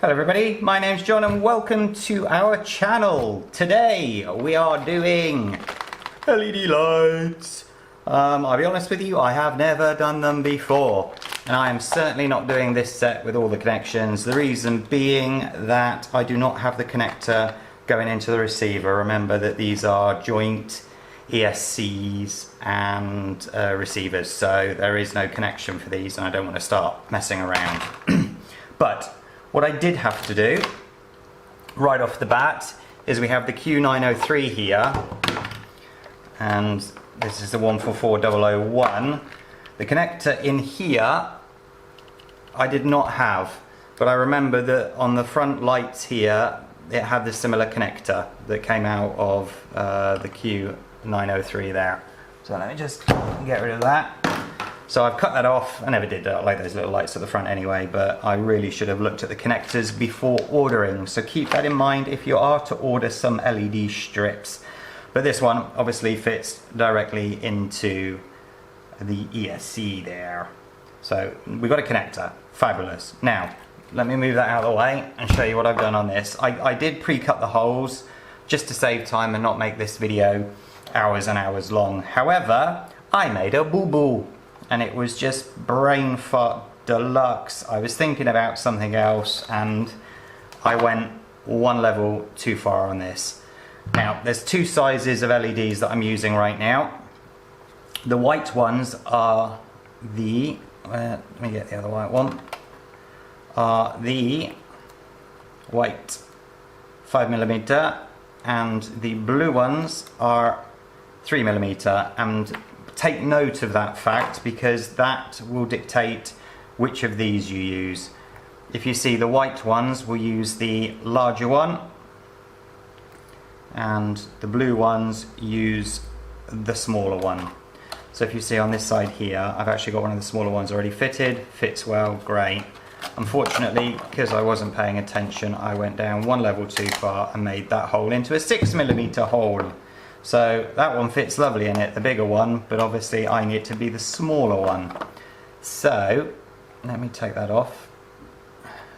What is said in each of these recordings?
Hello everybody, my name's John and welcome to our channel. Today we are doing LED lights. I'll be honest with you, I have never done them before, and I am certainly not doing this set with all the connections. The reason being that I do not have the connector going into the receiver. Remember that these are joint ESCs and receivers, so there is no connection for these and I don't want to start messing around. But what I did have to do right off the bat is we have the Q903 here, and this is the 144001. The connector in here I did not have, but I remember that on the front lights here it had this similar connector that came out of the Q903 there. So let me just get rid of that. So I've cut that off. I never did like those little lights at the front anyway, but I really should have looked at the connectors before ordering. So keep that in mind if you are to order some LED strips. But this one obviously fits directly into the ESC there. So we've got a connector, fabulous. Now, let me move that out of the way and show you what I've done on this. I did pre-cut the holes just to save time and not make this video hours and hours long. However, I made a boo-boo. And it was just brain fart deluxe. I was thinking about something else and I went one level too far on this. Now, there's two sizes of LEDs that I'm using right now. The white ones are the, let me get the other white one, are the white 5mm, and the blue ones are 3mm, and take note of that fact because that will dictate which of these you use. If you see, the white ones will use the larger one and the blue ones use the smaller one. So if you see on this side here, I've actually got one of the smaller ones already fitted. Fits well, great. Unfortunately, because I wasn't paying attention, I went down one level too far and made that hole into a 6mm hole. So that one fits lovely in it, the bigger one, but obviously I need it to be the smaller one. So let me take that off.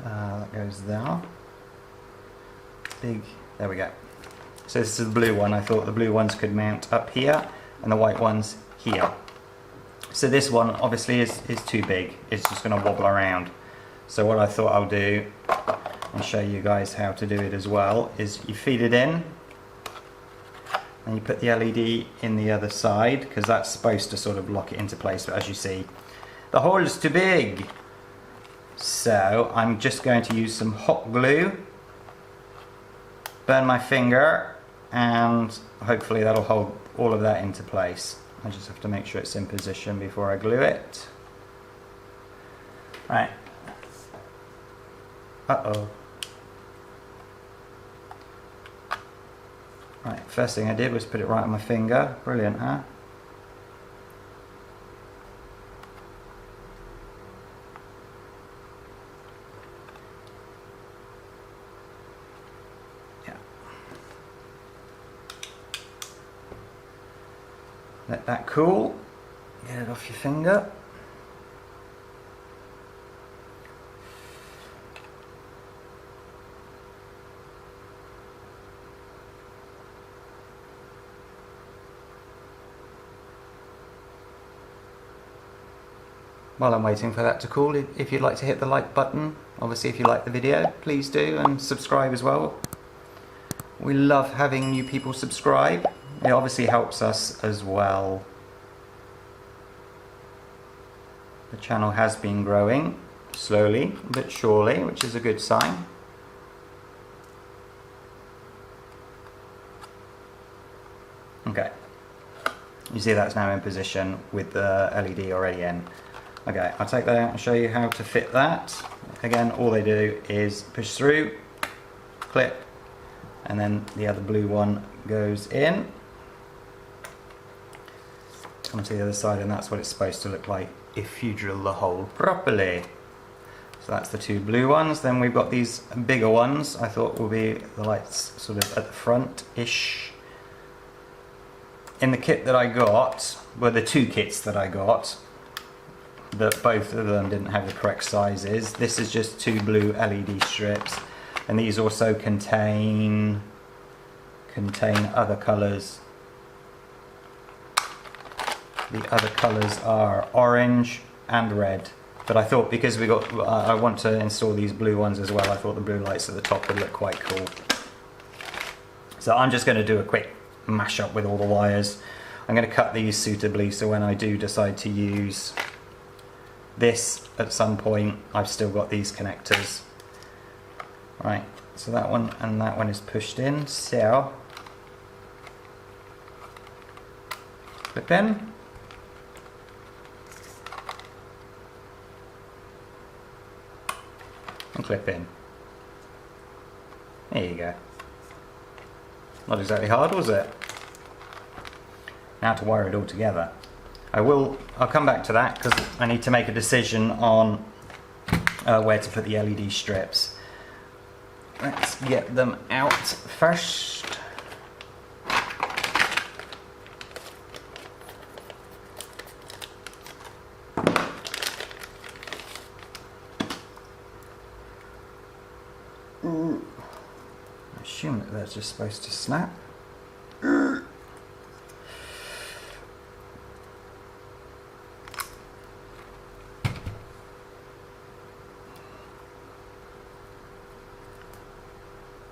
That goes there. Big, there we go. So this is the blue one. I thought the blue ones could mount up here and the white ones here. So this one obviously is too big. It's just going to wobble around. So what I thought I'll do, and show you guys how to do it as well, is you feed it in. And you put the LED in the other side because that's supposed to sort of lock it into place, but as you see, the hole is too big. So I'm just going to use some hot glue, burn my finger, and hopefully that'll hold all of that into place. I just have to make sure it's in position before I glue it. Right. Uh-oh. Right, first thing I did was put it right on my finger. Brilliant, huh? Yeah. Let that cool. Get it off your finger. While I'm waiting for that to cool, if you'd like to hit the like button, obviously if you like the video, please do, and subscribe as well. We love having new people subscribe. It obviously helps us as well. The channel has been growing, slowly but surely, which is a good sign. Okay, you see that's now in position with the LED already in. Okay, I'll take that out and show you how to fit that. Again, all they do is push through, clip, and then the other blue one goes in. Come to the other side, and that's what it's supposed to look like if you drill the hole properly. So that's the two blue ones. Then we've got these bigger ones. I thought will be the lights sort of at the front-ish. In the kit that I got, well, the two kits that I got, that both of them didn't have the correct sizes. This is just 2 blue LED strips, and these also contain other colours. The other colours are orange and red, but I thought because I want to install these blue ones as well, I thought the blue lights at the top would look quite cool. So I'm just going to do a quick mash up with all the wires. I'm going to cut these suitably so when I do decide to use this at some point, I've still got these connectors. Right, so that one and that one is pushed in, so clip in. And clip in. There you go. Not exactly hard, was it? Now to wire it all together. I'll come back to that because I need to make a decision on where to put the LED strips. Let's get them out first. I assume that they're just supposed to snap. I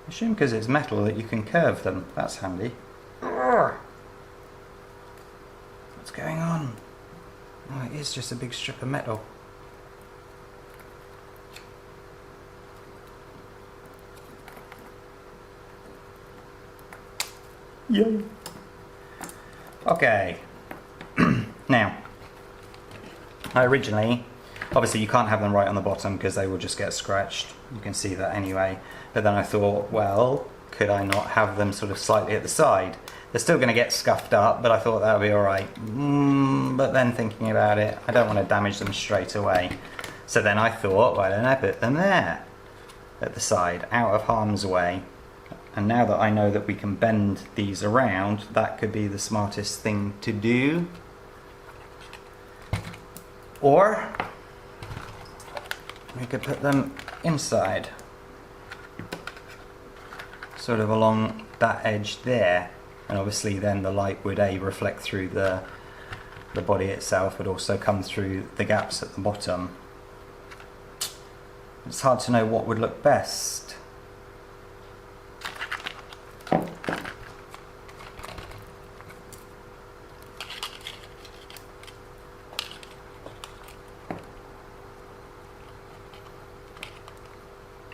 assume because it's metal that you can curve them. That's handy. What's going on? Oh, it is just a big strip of metal. Yay. Okay. Now, obviously you can't have them right on the bottom because they will just get scratched. You can see that anyway. But then I thought, well, could I not have them sort of slightly at the side? They're still going to get scuffed up, but I thought that would be alright. But then thinking about it, I don't want to damage them straight away. So then I thought, why don't I put them there? At the side, out of harm's way. And now that I know that we can bend these around, that could be the smartest thing to do. Or we could put them inside, sort of along that edge there, and obviously then the light would reflect through the body itself, but also come through the gaps at the bottom. It's hard to know what would look best.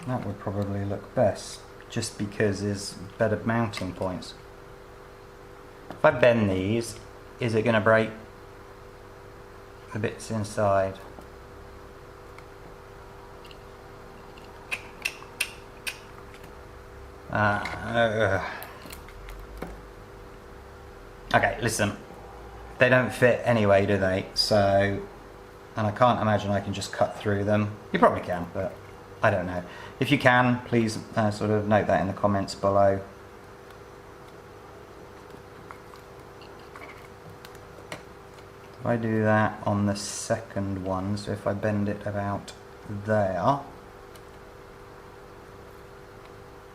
That would probably look best, just because there's better mounting points. If I bend these, is it going to break the bits inside? Okay, listen. They don't fit anyway, do they? So, and I can't imagine I can just cut through them. You probably can, but I don't know. If you can, please sort of note that in the comments below. If I do that on the second one, so if I bend it about there,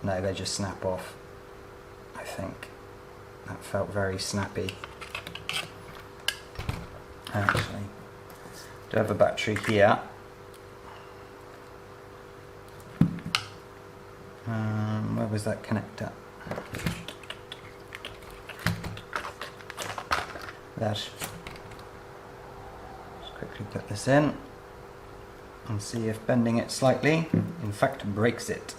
no, they just snap off, I think. That felt very snappy. Actually, I do have a battery here. Where was that connector? That. Just quickly put this in and see if bending it slightly, in fact, breaks it.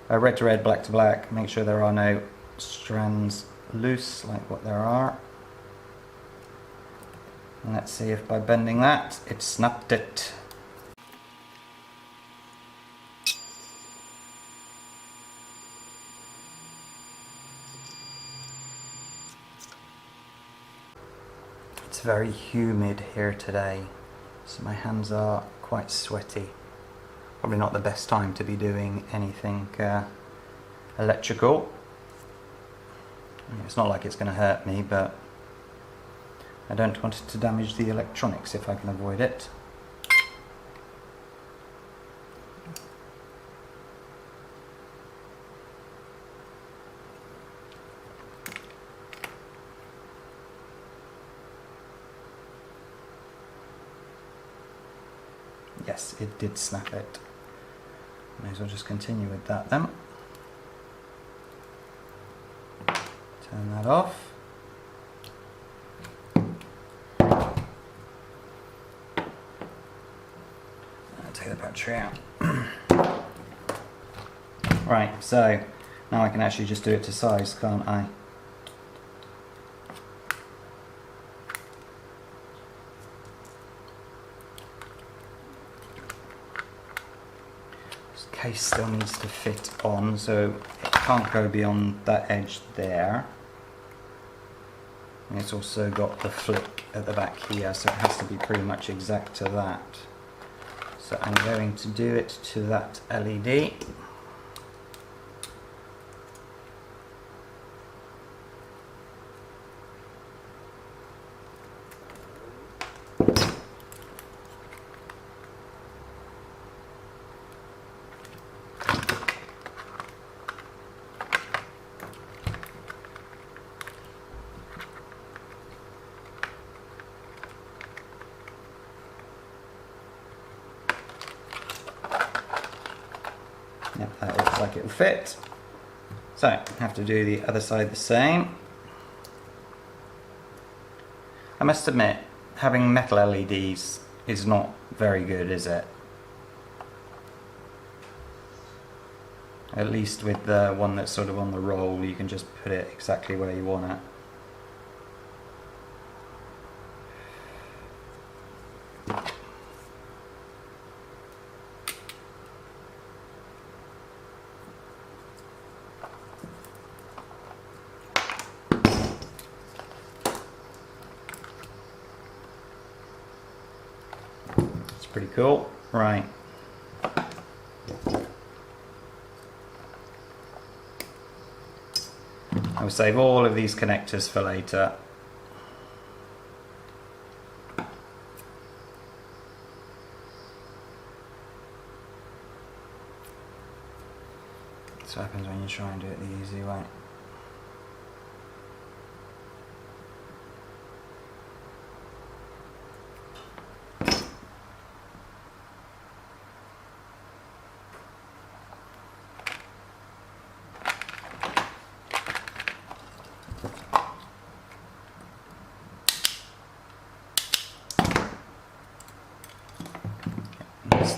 Red to red, black to black. Make sure there are no strands loose like what there are. And let's see if by bending that, it snapped it. It's very humid here today, so my hands are quite sweaty. Probably not the best time to be doing anything electrical. It's not like it's going to hurt me, but I don't want it to damage the electronics if I can avoid it. Yes, it did snap it. May as well just continue with that then. Turn that off. I'll take the battery out. Right, so now I can actually just do it to size, can't I? This case still needs to fit on, so it can't go beyond that edge there. And it's also got the flick at the back here, so it has to be pretty much exact to that. So I'm going to do it to that LED. Yep, that looks like it'll fit. So, have to do the other side the same. I must admit, having metal LEDs is not very good, is it? At least with the one that's sort of on the roll, you can just put it exactly where you want it. Pretty cool. Right. I will save all of these connectors for later. That's what happens when you try and do it the easy way.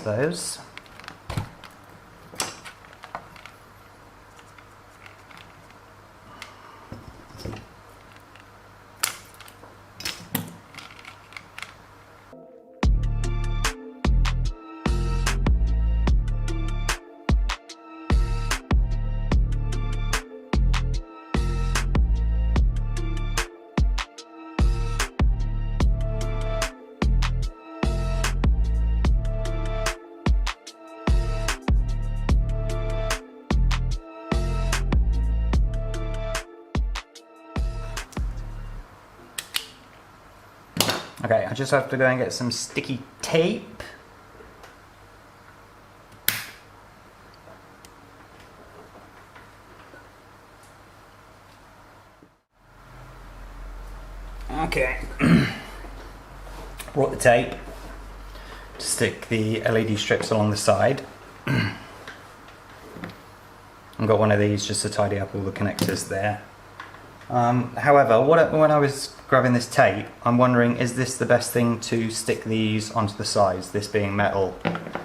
Those. Okay, I just have to go and get some sticky tape. Okay, brought the tape to stick the LED strips along the side. I've got one of these just to tidy up all the connectors there. However, when I was grabbing this tape, I'm wondering, is this the best thing to stick these onto the sides, this being metal?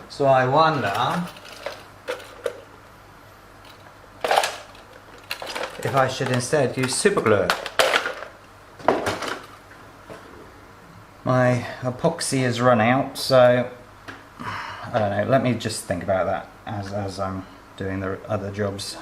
So I wonder if I should instead use super glue. My epoxy has run out, so I don't know, let me just think about that as I'm doing the other jobs.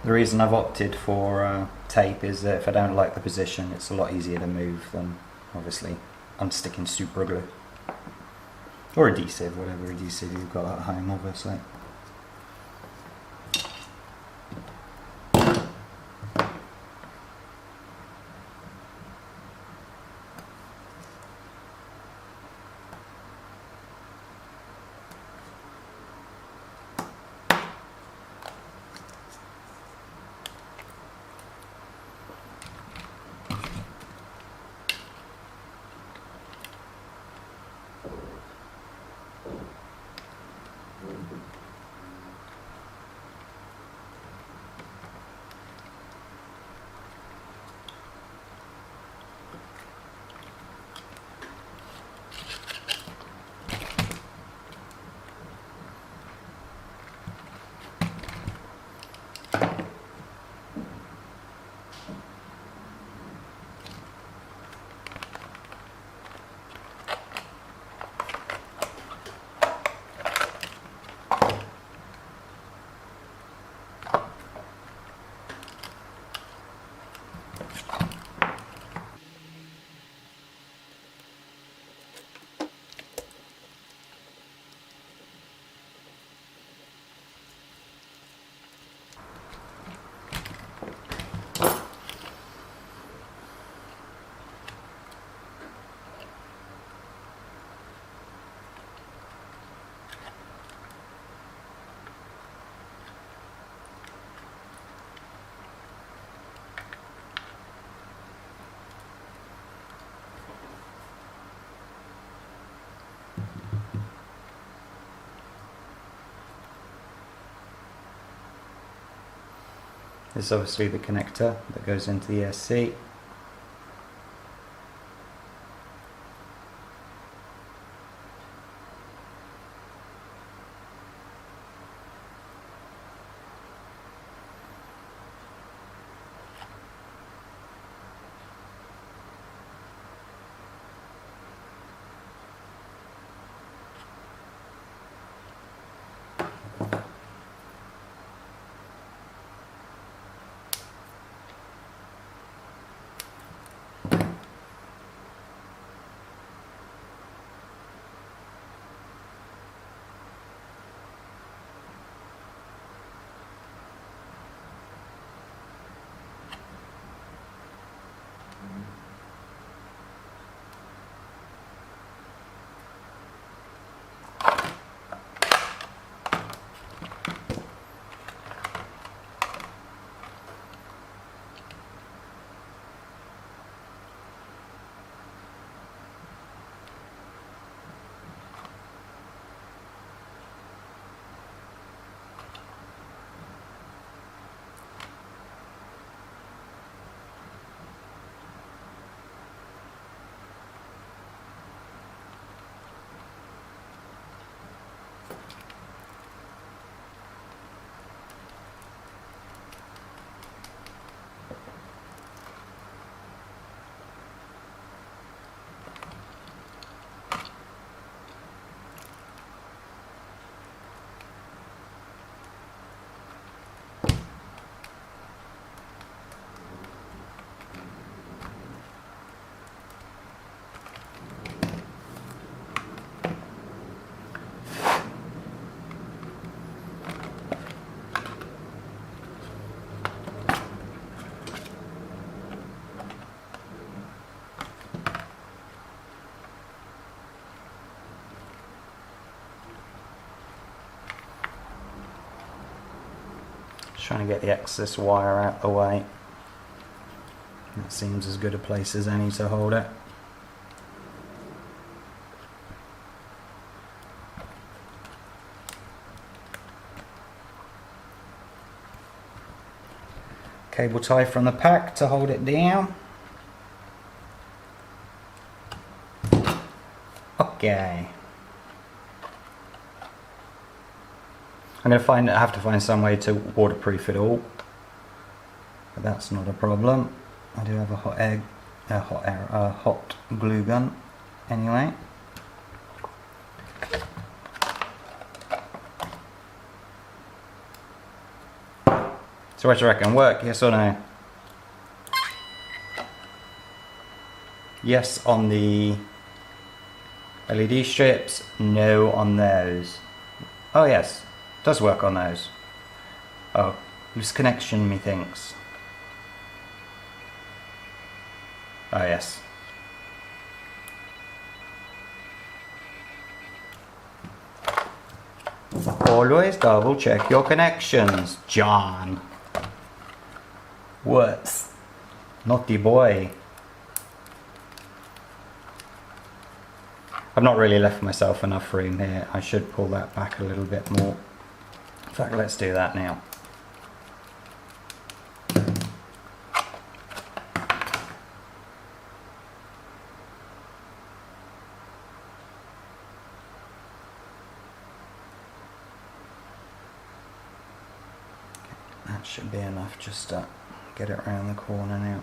The reason I've opted for tape is that if I don't like the position, it's a lot easier to move than obviously unsticking super glue. Or adhesive, whatever adhesive you've got at home, obviously. This is obviously the connector that goes into the ESC. Trying to get the excess wire out the way. That seems as good a place as any to hold it. Cable tie from the pack to hold it down. Okay. I'm going to have to find some way to waterproof it all, but that's not a problem. I do have a hot glue gun anyway. So what do you reckon? Work, yes or no? Yes on the LED strips, no on those. Oh yes, does work on those. Oh, loose connection methinks. Oh yes. Always double check your connections, John. What? Naughty boy. I've not really left myself enough room here. I should pull that back a little bit more. In fact, let's do that now. That should be enough just to get it around the corner now.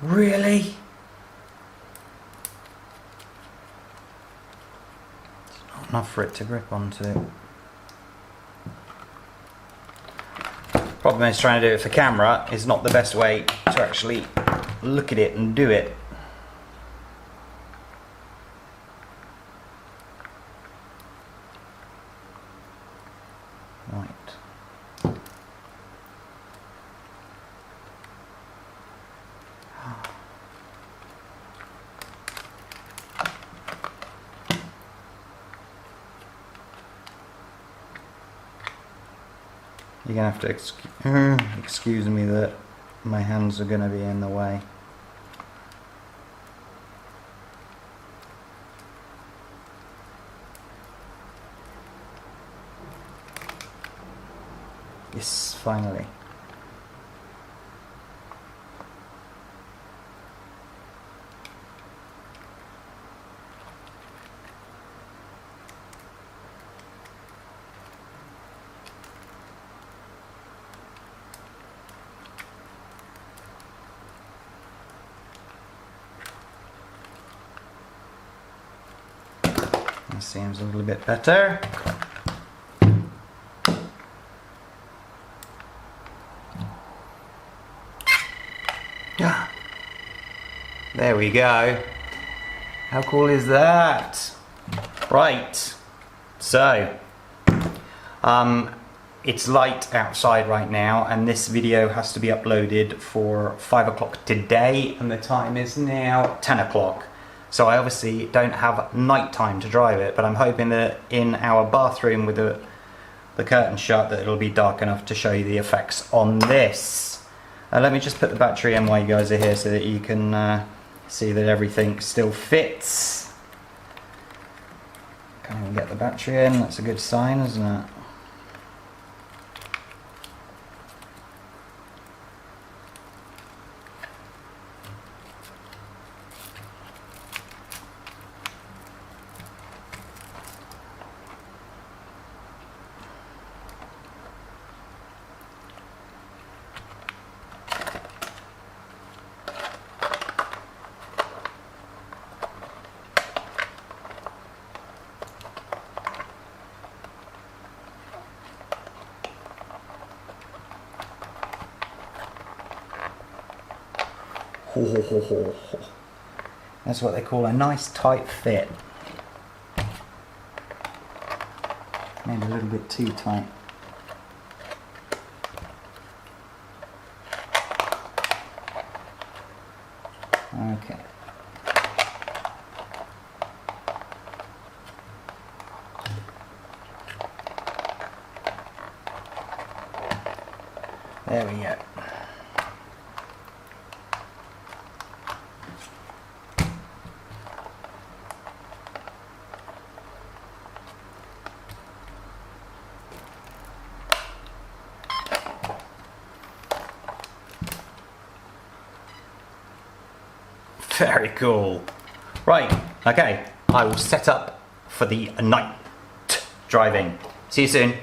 Really? It's not enough for it to grip onto. Problem is, trying to do it for camera is not the best way to actually look at it and do it. Right. You're gonna have to excuse me that my hands are gonna be in the way. Yes, finally. That seems a little bit better. There we go. How cool is that? Right. So, it's light outside right now, and this video has to be uploaded for 5 o'clock today, and the time is now 10 o'clock. So I obviously don't have night time to drive it, but I'm hoping that in our bathroom with the curtain shut that it'll be dark enough to show you the effects on this. Let me just put the battery in while you guys are here so that you can see that everything still fits. Can't even get the battery in, that's a good sign, isn't it? That's what they call a nice tight fit. Maybe a little bit too tight. Okay. There we go. Very cool. Right, okay, I will set up for the night driving. See you soon.